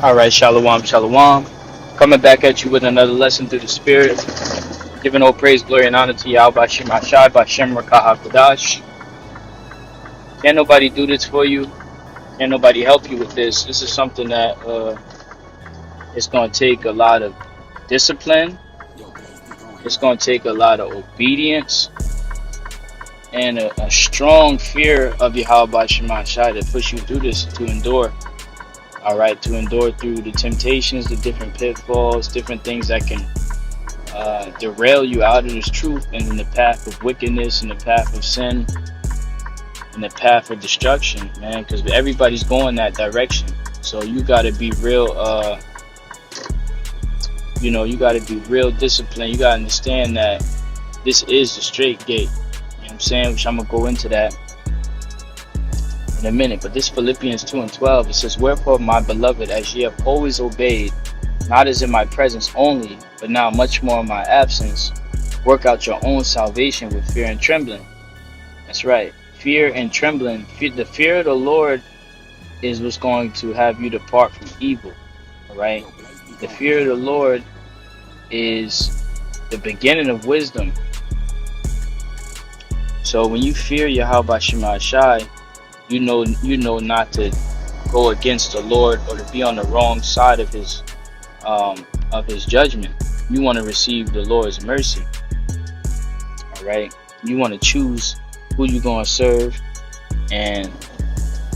All right, shalom, shalom. Coming back at you with another lesson through the Spirit. Giving all praise, glory, and honor to Yahawah Bashim Ashai, Bashim Rakah HaKadosh. Can't nobody do this for you. Can't nobody help you with this. This is something that it's going to take a lot of discipline. It's going to take a lot of obedience and a strong fear of Yahawah Bashim Ashai to push you through this, to endure. All right, to endure through the temptations, the different pitfalls, different things that can derail you out of this truth and in the path of wickedness, in the path of sin, in the path of destruction, man, because everybody's going that direction. So you got to be real, you got to be real disciplined. You got to understand that this is the straight gate. You know what I'm saying? Which I'm going to go into that in a minute. But this Philippians 2:12, it says, "Wherefore, my beloved, as ye have always obeyed, not as in my presence only, but now much more in my absence, work out your own salvation with fear and trembling." That's right. Fear and trembling. The fear of the Lord is what's going to have you depart from evil. All right. The fear of the Lord is the beginning of wisdom. So when you fear Yahawah Bashim Ashai, you know not to go against the Lord or to be on the wrong side of his judgment. You want to receive the Lord's mercy. All right. You want to choose who you're going to serve, and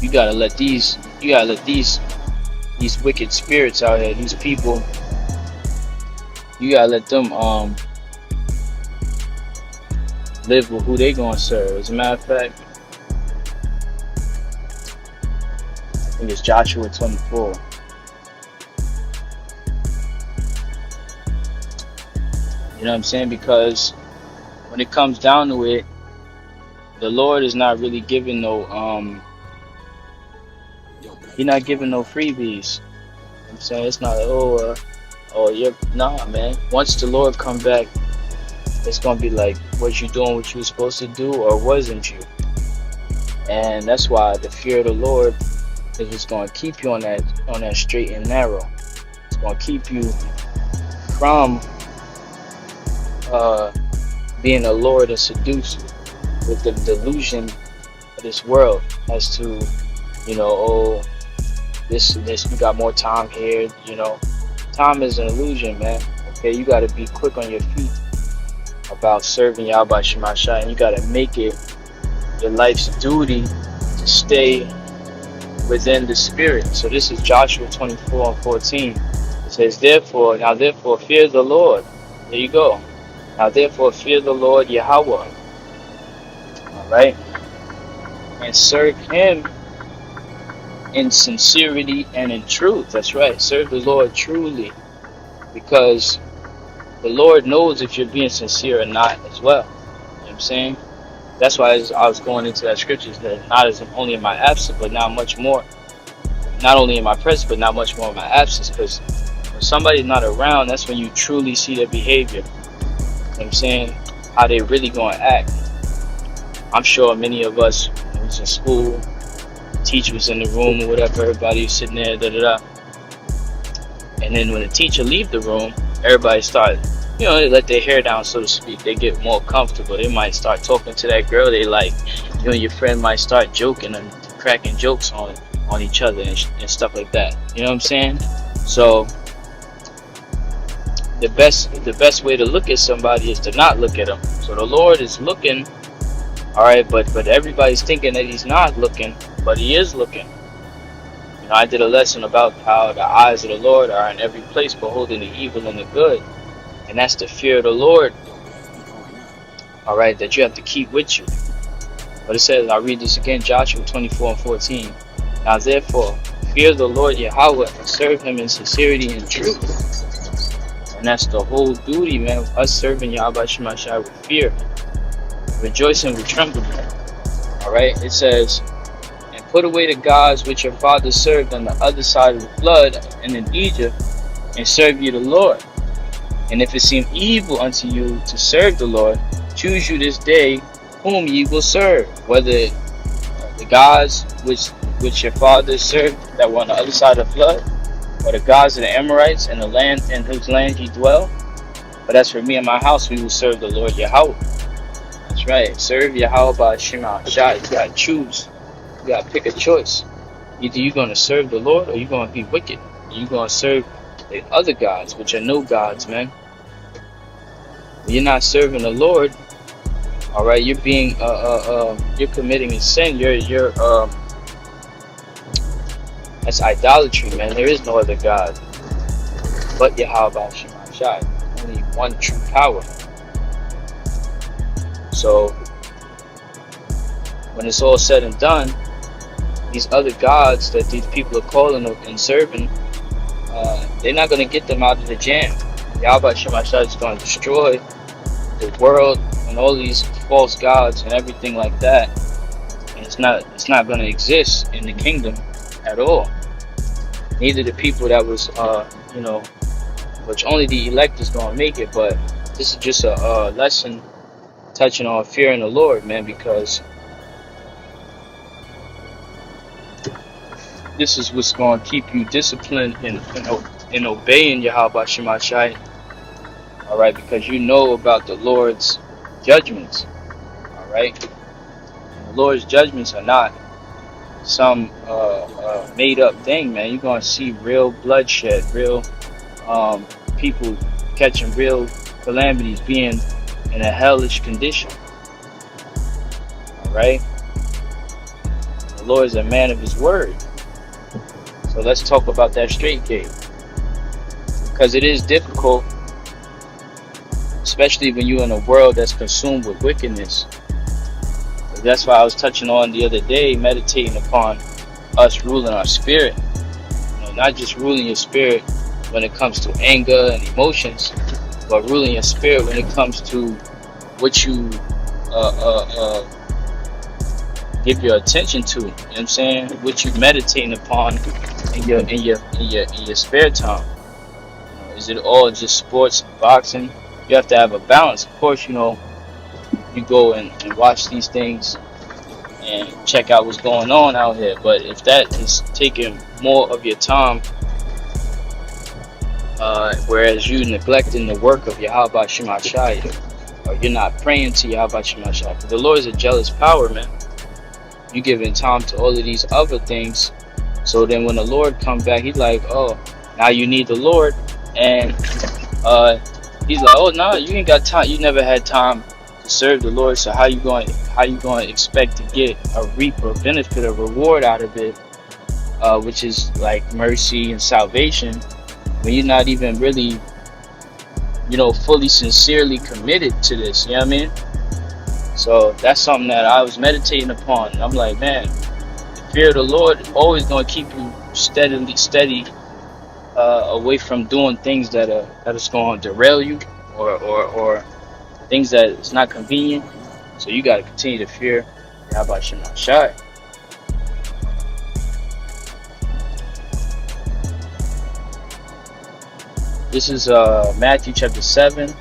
you gotta let these wicked spirits out here, these people, you gotta let them live with who they gonna serve. As a matter of fact, I think it's Joshua 24. You know what I'm saying? Because when it comes down to it, the Lord is not really giving no He's not giving no freebies. You know what I'm saying? It's not you're nah, man. Once the Lord come back, it's gonna be like, was you doing what you were supposed to do, or wasn't you? And that's why the fear of the Lord is what's gonna keep you on that straight and narrow. It's gonna keep you from being allured and seduced with the delusion of this world as to, this you got more time here. Time is an illusion, man. Okay, you got to be quick on your feet about serving Yahawah Bashim Ashai, and you got to make it your life's duty to stay within the Spirit. So this is Joshua 24:14. It says, therefore fear the Lord. There you go. Now therefore fear the Lord Yahawah. All right, and serve Him in sincerity and in truth. That's right. Serve the Lord truly, because the Lord knows if you're being sincere or not as well. You know what I'm saying? That's why I was going into that scripture, that not as only in my absence, but now much more. Not only in my presence, but now much more in my absence. Because when somebody's not around, that's when you truly see their behavior. You know what I'm saying? How they really going to act. I'm sure many of us, when we was in school, teacher was in the room or whatever, everybody was sitting there, and then when the teacher leave the room, everybody start, they let their hair down, so to speak. They get more comfortable. They might start talking to that girl they like. Your friend might start joking and cracking jokes on each other and stuff like that. You know what I'm saying? So the best way to look at somebody is to not look at them. So the Lord is looking, all right, but everybody's thinking that He's not looking, but He is looking. I did a lesson about how the eyes of the Lord are in every place, beholding the evil and the good. And that's the fear of the Lord, all right, that you have to keep with you. But it says, I'll read this again, Joshua 24:14. Now therefore, fear the Lord Yahawah and serve Him in sincerity and truth. And that's the whole duty, man, of us serving Yahawah Bashim Ashai with fear, rejoicing with trembling. All right, it says, put away the gods which your fathers served on the other side of the flood and in Egypt, and serve you the Lord. And if it seem evil unto you to serve the Lord, choose you this day whom ye will serve, whether the gods which your fathers served that were on the other side of the flood, or the gods of the Amorites in the land in whose land ye dwell. But as for me and my house, we will serve the Lord Yahawah. That's right. Serve Yahawah by Shema Shai. You gotta choose. You gotta pick a choice. Either you're gonna serve the Lord or you're gonna be wicked. You're gonna serve the other gods, which are no gods, man. When you're not serving the Lord, all right, you're being you're committing a sin. You're that's idolatry, man. There is no other God but Yahawah Shema Shai. Only one true power. So when it's all said and done, these other gods that these people are calling and serving, they're not going to get them out of the jam. Yahawah Shema Shai is going to destroy the world and all these false gods and everything like that. And it's not going to exist in the kingdom at all. Neither the people that was, which only the elect is going to make it. But this is just a lesson touching on fearing the Lord, man, because this is what's going to keep you disciplined in obeying Yahawah Shema Shai. All right, because you know about the Lord's judgments. All right, and the Lord's judgments are not some made up thing, man. You're going to see real bloodshed, real people catching real calamities, being in a hellish condition. All right, the Lord is a man of his word. So let's talk about that straight gate, because it is difficult, especially when you're in a world that's consumed with wickedness. That's why I was touching on the other day, meditating upon us ruling our spirit. Not just ruling your spirit when it comes to anger and emotions, but ruling your spirit when it comes to what you give your attention to. You know what I'm saying? What you're meditating upon in your spare time. Is it all just sports and boxing? You have to have a balance. Of course, you go and watch these things and check out what's going on out here. But if that is taking more of your time, whereas you neglecting the work of Yahawah Shema Shai, or you're not praying to Yahawah Shema Shai, the Lord is a jealous power, man. You giving time to all of these other things, so then when the Lord comes back, he's like, oh, now you need the Lord, and he's like, oh no, you ain't got time. You never had time to serve the Lord. So how you going to expect to get a reap or benefit or reward out of it, which is like mercy and salvation, when you're not even really, fully sincerely committed to this? You know what I mean? So that's something that I was meditating upon. And I'm like, man, the fear of the Lord is always going to keep you steady away from doing things that is going to derail you, or things that is not convenient. So you got to continue to fear Yahawah Shema Shai. This is Matthew chapter 7,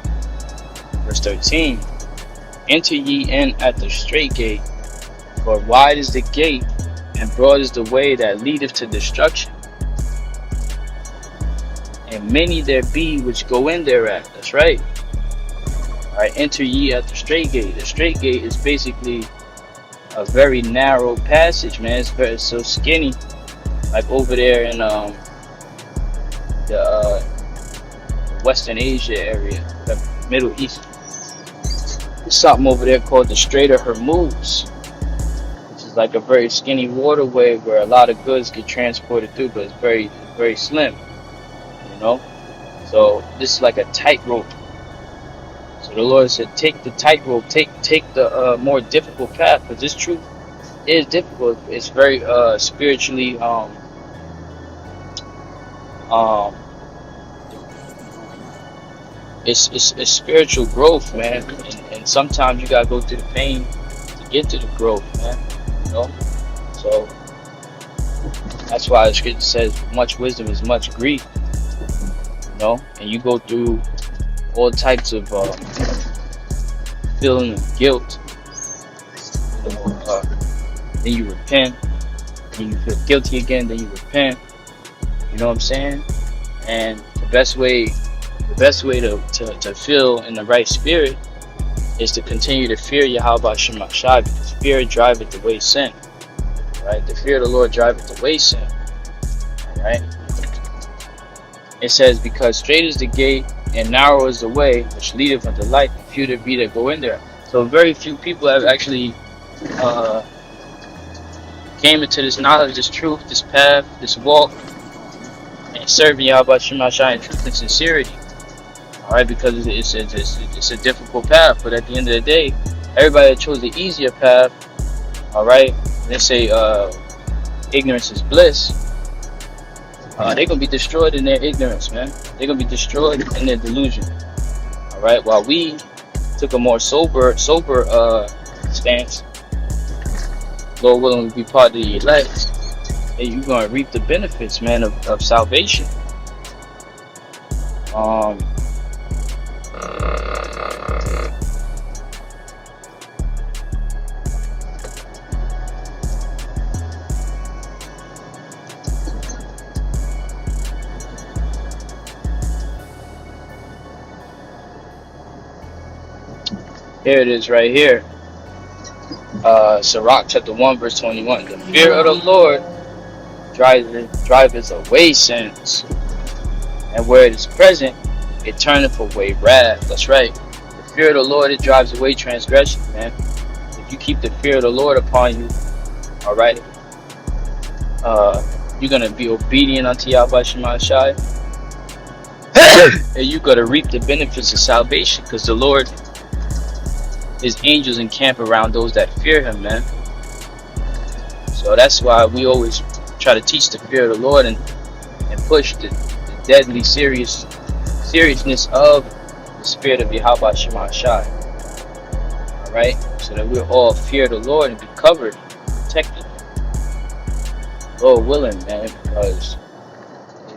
verse 13. Enter ye in at the straight gate, for wide is the gate, and broad is the way that leadeth to destruction, and many there be which go in thereat. That's right. Alright, enter ye at the straight gate. The straight gate is basically a very narrow passage, man. It's so skinny. Like over there in the Western Asia area, the Middle East. There's something over there called the Strait of Hormuz, which is like a very skinny waterway where a lot of goods get transported through, but it's very, very slim. So this is like a tightrope. So the Lord said, take the tightrope, take the more difficult path, because this truth is difficult. It's very spiritually it's spiritual growth, man, and sometimes you gotta go through the pain to get to the growth, man. So that's why the scripture says much wisdom is much grief. And you go through all types of feeling of guilt. Then you repent, then you feel guilty again, then you repent, You know what I'm saying? And the best way to feel in the right spirit is to continue to fear Yahawah Shema Shai, because fear driveth away sin. Right? The fear of the Lord driveth away sin. Right? It says, because straight is the gate and narrow is the way which leadeth unto life, and few there be that go in there. So very few people have actually came into this knowledge, this truth, this path, this walk, and serving Yahweh Shema Shai in truth and sincerity. Alright, because it's a difficult path, but at the end of the day, everybody that chose the easier path, alright, they say ignorance is bliss, they're gonna be destroyed in their ignorance, man. They're gonna be destroyed in their delusion. Alright, while we took a more sober stance, Lord willing to be part of the elect, and you're gonna reap the benefits, man, of salvation. Here it is right here. Sirach chapter 1 verse 21. The fear of the Lord driveth away sins, and where it is present, it turneth away wrath. That's right. The fear of the Lord, it drives away transgression, man. If you keep the fear of the Lord upon you, alright, you're gonna be obedient unto Yahweh Shema Shai, and you're gonna reap the benefits of salvation, because the Lord, his angels encamp around those that fear him, man. So that's why we always try to teach the fear of the Lord, and push the deadly seriousness of the spirit of Yahawah Shema Shai. Alright? So that we'll all fear the Lord and be covered, protected. Lord willing, man, because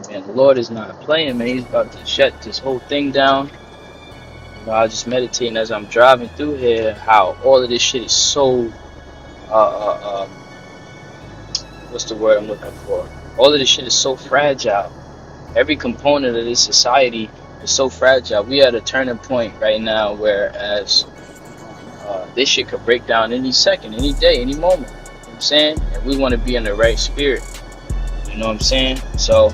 man, the Lord is not playing, man. He's about to shut this whole thing down. I was just meditating as I'm driving through here, how all of this shit is so what's the word I'm looking for? All of this shit is so fragile. Every component of this society is so fragile. We are at a turning point right now, whereas this shit could break down any second, any day, any moment. You know what I'm saying? And we want to be in the right spirit. You know what I'm saying? So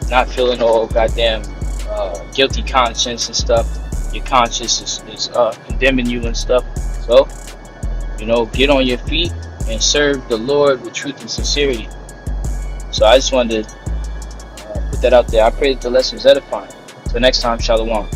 not feeling all goddamn guilty conscience and stuff. Your conscience is condemning you and stuff. So, you know, get on your feet and serve the Lord with truth and sincerity. So I just wanted to put that out there. I pray that the lesson is edifying. Till next time, Shalom.